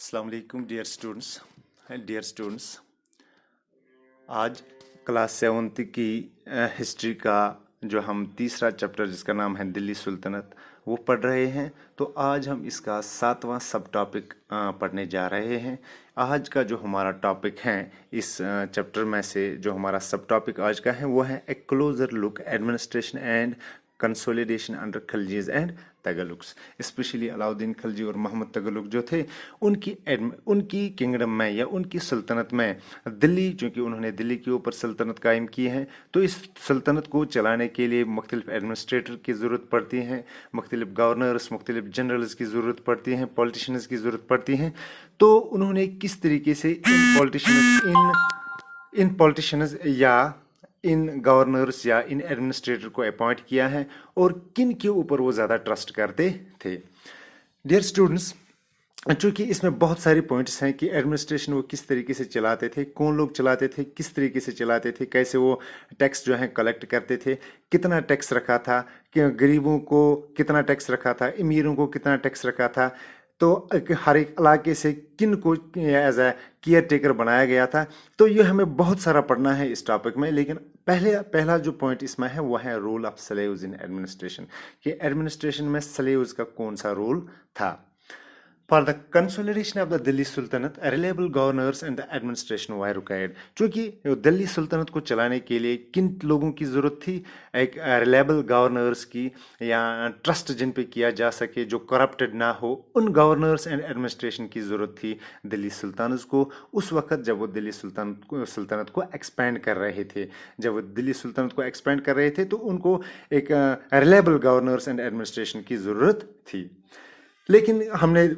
अस्सलाम वालेकुम dear students. आज क्लास सेवन्थ की हिस्ट्री का जो हम तीसरा चैप्टर जिसका नाम है दिल्ली सुल्तनत वो पढ़ रहे हैं। तो आज हम इसका 7वां सब टॉपिक पढ़ने जा रहे हैं। आज का जो हमारा टॉपिक है इस चैप्टर में से जो हमारा सब टॉपिक आज का है वो है a closer look administration and consolidation under Khiljis and Tughlaqs. Especially Alauddin Khilji और मोहम्मद तगलुक जो थे उनकी किंगडम में या उनकी सल्तनत में दिल्ली, चूँकि उन्होंने दिल्ली के ऊपर सल्तनत कायम की है, तो इस सल्तनत को चलाने के लिए मुख्तलिफ एडमिनिस्ट्रेटर की ज़रूरत पड़ती है, मुख्तलिफ गवर्नर्स, मुख्तलिफ जनरल्स की ज़रूरत पड़ती है, पॉलिटिशियंस की ज़रूरत पड़ती है। तो उन्होंने किस तरीके से इन पॉलिटिशियंस या इन गवर्नर्स या इन एडमिनिस्ट्रेटर को अपॉइंट किया है और किन के ऊपर वो ज़्यादा ट्रस्ट करते थे। डियर स्टूडेंट्स, चूँकि इसमें बहुत सारे पॉइंट्स हैं कि एडमिनिस्ट्रेशन वो किस तरीके से चलाते थे, कौन लोग चलाते थे, किस तरीके से चलाते थे, कैसे वो टैक्स जो है कलेक्ट करते थे, कितना टैक्स रखा था, कि गरीबों को कितना टैक्स रखा था, अमीरों को कितना टैक्स रखा था, तो हर एक इलाके से किन को एज ए केयर टेकर बनाया गया था। तो ये हमें बहुत सारा पढ़ना है इस टॉपिक में, लेकिन पहला जो पॉइंट इसमें है वो है role of slaves in administration, कि एडमिनिस्ट्रेशन में स्लेव्स का कौन सा रोल था। For the consolidation of the Delhi Sultanate, reliable governors and the administration were required. चूँकि दिल्ली सुल्तनत को चलाने के लिए किन लोगों की ज़रूरत थी? एक रिलायबल गवर्नर्स की, या ट्रस्ट जिन पे किया जा सके, जो करप्टेड ना हो, उन गवर्नर्स एंड एडमिनिस्ट्रेशन की ज़रूरत थी दिल्ली सुल्तानत को उस वक्त जब वो दिल्ली सुल्तनत को एक्सपेंड कर रहे थे। जब वो दिल्ली सुल्तनत को एक्सपेंड कर रहे थे तो उनको एक रिलायबल गवर्नर्स एंड एडमिनिस्ट्रेशन की ज़रूरत थी। लेकिन हमने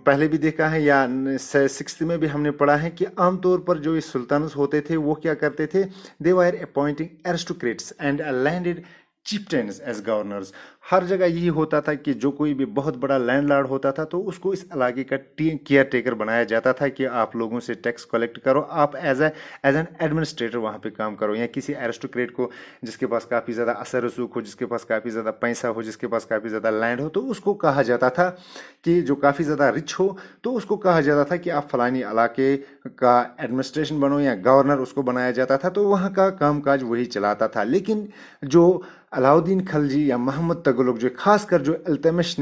पहले भी देखा है या 6th में भी हमने पढ़ा है कि आमतौर पर जो इस सुल्तानस होते थे वो क्या करते थे? They were appointing aristocrats and landed chieftains as governors. हर जगह यही होता था कि जो कोई भी बहुत बड़ा लैंडलॉर्ड होता था तो उसको इस इलाके का केयर टेकर बनाया जाता था कि आप लोगों से टैक्स कलेक्ट करो, आप एज एन एडमिनिस्ट्रेटर वहाँ पे काम करो। या किसी एरिस्टोक्रेट को जिसके पास काफ़ी ज़्यादा असर रसूख हो, जिसके पास काफ़ी ज़्यादा पैसा हो, जिसके पास काफ़ी ज़्यादा लैंड हो, तो उसको कहा जाता था कि जो काफ़ी ज़्यादा रिच हो तो उसको कहा जाता था कि आप फलानी इलाके का एडमिनिस्ट्रेशन बनो, या गवर्नर उसको बनाया जाता था, तो वहाँ का कामकाज वही चलाता था। लेकिन जो अलाउद्दीन खिलजी या मोहम्मद तगलुक, जो खासकर जो इल्तमिश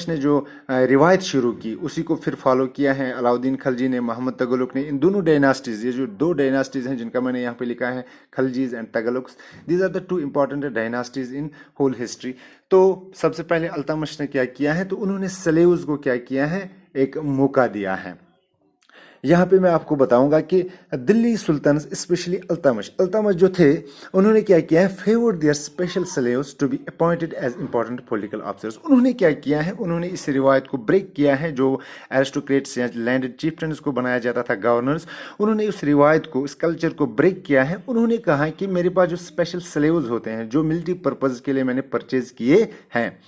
ने जो रिवायत शुरू की उसी को फिर फॉलो किया है अलाउद्दीन खिलजी ने, मोहम्मद तगलुक ने। इन दोनों डायनास्टीज़, ये जो दो डायनास्टीज़ हैं जिनका मैंने यहाँ पे लिखा है Khiljis and Tughlaqs, these are the 2 important dynasties in whole history. तो सबसे पहले इल्तमिश ने क्या किया है, तो उन्होंने स्लेव्स को क्या किया है, एक मौका दिया है। यहाँ पे मैं आपको बताऊंगा कि दिल्ली सुल्तानस स्पेशली अल्तमिश जो थे उन्होंने क्या किया है, favoured their special slaves to be appointed as important political officers. उन्होंने क्या किया है, उन्होंने इस रिवायत को ब्रेक किया है, जो एरिस्टोक्रेट्स या लैंडेड चिफ्टन्स को बनाया जाता था गवर्नर्स, उन्होंने उस रिवायत को, इस कल्चर को ब्रेक किया है। उन्होंने कहा कि मेरे पास जो स्पेशल स्लेव्स होते हैं जो मिलिट्री पर्पज के लिए मैंने परचेज किए हैं,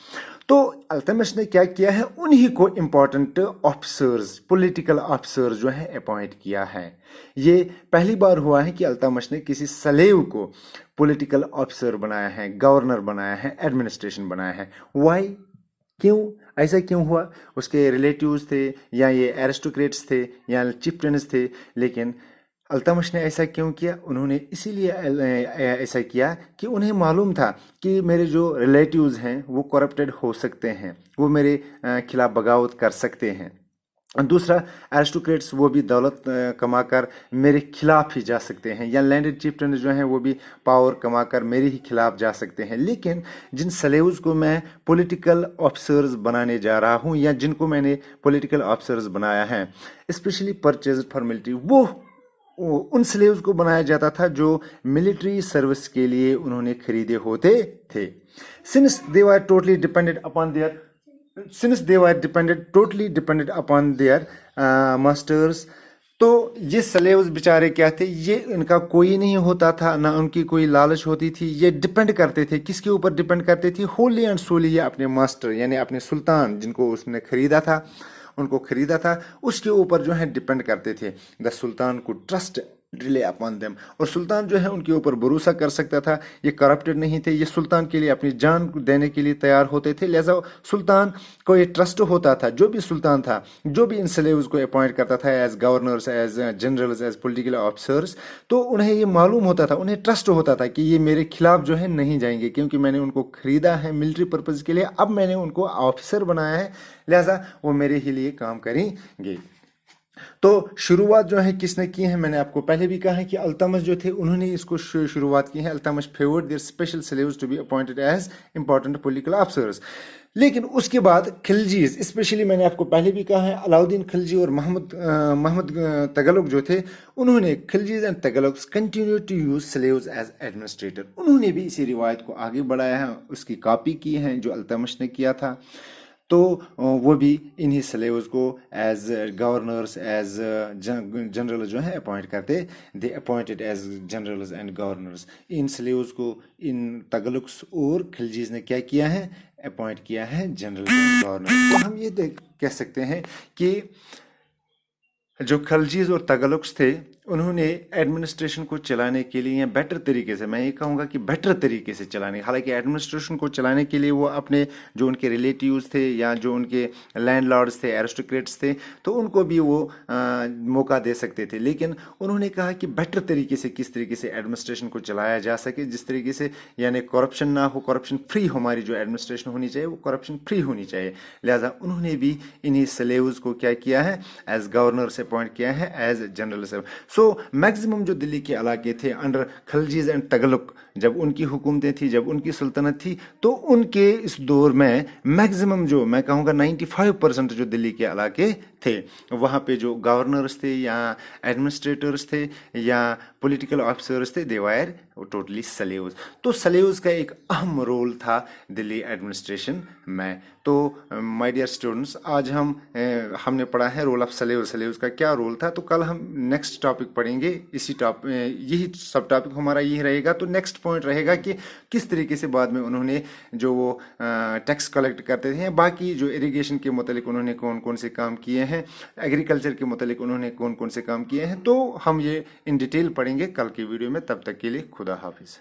तो अल्तमिश ने क्या किया है, उन्हीं को इम्पॉर्टेंट ऑफिसर्स, पॉलिटिकल ऑफिसर्स जो है अपॉइंट किया है। ये पहली बार हुआ है कि अल्तमिश ने किसी स्लेव को पॉलिटिकल ऑफिसर बनाया है, गवर्नर बनाया है, एडमिनिस्ट्रेशन बनाया है। वाई, क्यों, ऐसा क्यों हुआ? उसके रिलेटिव्स थे, या ये एरिस्टोक्रेट्स थे, या चिफ्टन्स थे, लेकिन अल्तमिश ने ऐसा क्यों किया? उन्होंने इसीलिए ऐसा किया कि उन्हें मालूम था कि मेरे जो रिलेटिव्स हैं वो करप्टेड हो सकते हैं, वो मेरे खिलाफ बगावत कर सकते हैं। दूसरा, एरिस्टोक्रेट्स वो भी दौलत कमाकर मेरे खिलाफ ही जा सकते हैं, या लैंडेड चिफ्टन जो हैं वो भी पावर कमाकर मेरे ही खिलाफ जा सकते हैं। लेकिन जिन स्लेव्स को मैं पॉलिटिकल ऑफिसर्स बनाने जा रहा हूँ, या जिनको मैंने पॉलिटिकल ऑफिसर्स बनाया है स्पेशली परचेज फॉर मिलिट्री, वो उन स्लेव्स को बनाया जाता था जो मिलिट्री सर्विस के लिए उन्होंने खरीदे होते थे। Since they were totally dependent upon their masters, तो ये स्लेव्स बेचारे क्या थे, ये इनका कोई नहीं होता था, ना उनकी कोई लालच होती थी, ये डिपेंड करते थे। किसके ऊपर डिपेंड करते थे? होली एंड सोली, ये अपने मास्टर यानी अपने सुल्तान जिनको उसने खरीदा था, उसके ऊपर जो है डिपेंड करते थे। The sultan could trust relay upon them. और सुल्तान जो है उनके ऊपर भरोसा कर सकता था, ये करप्टेड नहीं थे, ये सुल्तान के लिए अपनी जान देने के लिए तैयार होते थे, लिहाजा सुल्तान को ये ट्रस्ट होता था। जो भी सुल्तान था, जो भी इन स्लेव्स को अपॉइंट करता था as governors, as generals, as political officers, तो उन्हें ये मालूम होता था, उन्हें ट्रस्ट होता था कि ये मेरे खिलाफ जो है नहीं जाएंगे, क्योंकि मैंने उनको खरीदा है मिलिट्री पर्पज के लिए, अब मैंने उनको ऑफिसर बनाया है, लिहाजा वो मेरे ही लिए काम करेंगे। तो शुरुआत जो है किसने की है, मैंने आपको पहले भी कहा है कि अल्तमश जो थे उन्होंने इसको शुरुआत की है। Altamash favoured their special slaves to be appointed as important political officers. लेकिन उसके बाद खिलजीज, स्पेशली मैंने आपको पहले भी कहा है, अलाउद्दीन खिलजी और मोहम्मद तगलक जो थे, उन्होंने Khiljis and Tughlaqs continue to use slaves as administrator. उन्होंने भी इसी रिवायत को आगे बढ़ाया है, उसकी कॉपी की है जो अल्तमश ने किया था। तो वो भी इन्हीं स्लेव्स को एज गवर्नर्स, एज जनरल जो है अपॉइंट करते, they appointed as generals and governors. इन स्लेव्स को इन तगलक्स और खिलजीज ने क्या किया है, अपॉइंट किया है जनरल एंड गवर्नर। तो हम ये कह सकते हैं कि जो खिलजीज और तगलक्स थे, उन्होंने एडमिनिस्ट्रेशन को चलाने के लिए, या बेटर तरीके से, मैं ये कहूँगा कि बेटर तरीके से चलाने, हालांकि एडमिनिस्ट्रेशन को चलाने के लिए वो अपने जो उनके रिलेटिव्स थे या जो उनके लैंडलॉर्ड्स थे, एरिस्टोक्रेट्स थे, तो उनको भी वो मौका दे सकते थे। लेकिन उन्होंने कहा कि बेटर तरीके से किस तरीके से एडमिनिस्ट्रेशन को चलाया जा सके, जिस तरीके से यानी करप्शन ना हो, करप्शन फ्री हमारी जो एडमिनिस्ट्रेशन होनी चाहिए वो करप्शन फ्री होनी चाहिए। लिहाजा उन्होंने भी इन्हीं स्लेव्स को क्या किया है, एज गवर्नर से अपॉइंट किया है, एज जनरल से। सो मैक्सिमम जो दिल्ली के इलाके थे अंडर खिलजीज एंड तगलक, जब उनकी हुकूमतें थी, जब उनकी सुल्तनत थी, तो उनके इस दौर में मैक्सिमम जो मैं कहूँगा 95% जो दिल्ली के इलाके थे, वहाँ पे जो गवर्नर्स थे या एडमिनिस्ट्रेटर्स थे या पॉलिटिकल ऑफिसर्स थे, दे वर टोटली स्लेव्स। तो स्लेव्स का एक अहम रोल था दिल्ली एडमिनिस्ट्रेशन में। तो माय डियर स्टूडेंट्स, आज हमने पढ़ा है रोल ऑफ स्लेव्स का क्या रोल था। तो कल हम नेक्स्ट टॉपिक पढ़ेंगे, यही सब टॉपिक हमारा यही रहेगा। तो नेक्स्ट पॉइंट रहेगा कि किस तरीके से बाद में उन्होंने जो वो टैक्स कलेक्ट करते थे, बाकी जो इरिगेशन के मुतालिक उन्होंने कौन कौन से काम किए हैं, एग्रीकल्चर के मुतालिक उन्होंने कौन कौन से काम किए हैं, तो हम ये इन डिटेल पढ़ेंगे कल की वीडियो में। तब तक के लिए खुदा हाफिज़।